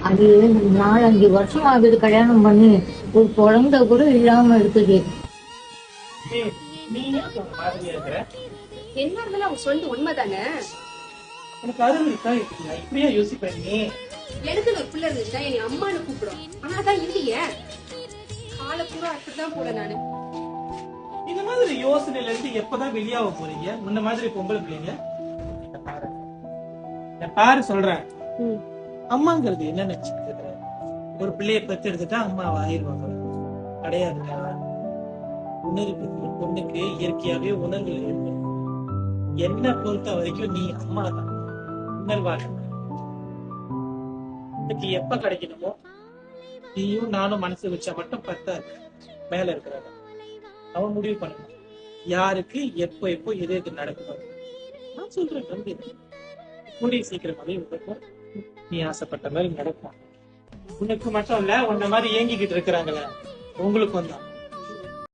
அது 4-5 வருஷம் ஆகுது கல்யாணம் பண்ணி. ஒரு குழந்தை கூட இல்லாம இருக்குது. ஏய், நீ ஏன் உங்க மாதிரியா இருக்கிற? என்ன இருந்தாலும் அவங்க சொல்லிட்டு உண்மைதானே. உனக்கு அறிவு இருக்கா இல்லையா? இப்படியா யோசிப்ப நீ? எனக்கு ஒரு பிள்ளை இருந்துச்சுன்னா என்னை அம்மானு கூப்பிடும். ஆனா அதான் இல்லையே. காலை பூரா அப்படிதான் போல நானு. இந்த மாதிரி யோசனையில இருந்து எப்பதான் வெளியாக போறீங்க? முன்ன மாதிரி பொம்பளை பிள்ளைங்க பாரு சொல்றேன். அம்மாங்கிறது என்ன நினைச்சுட்டு இருக்கிற? ஒரு பிள்ளைய பெற்று எடுத்துட்டா அம்மா ஆயிருவாங்க. கிடையாதுக்கா. உணர்வு ஒரு பொண்ணுக்கு இயற்கையாவே உணர்வுகள் இருக்கு. என்ன பொறுத்த வரைக்கும் நீ அம்மா தான் உணர்வாக. இன்னைக்கு எப்ப கிடைக்கணுமோ நீயும் நானும் மனசு வச்சா மட்டும் பத்தாது. மேல இருக்கிறவன் அவன் முடிவு பண்ணணும் யாருக்கு எப்போ எப்போ எது எது நடக்கணும். நான் சொல்றேன் நம்பி கூடிய சீக்கிரமாவே உனக்கும் நீ ஆசைப்பட்ட மாதிரி நடக்கும். உனக்கு மட்டும் இல்ல உன்ன மாதிரி ஏங்கிக்கிட்டு இருக்கிறாங்களே உங்களுக்கும் தான்.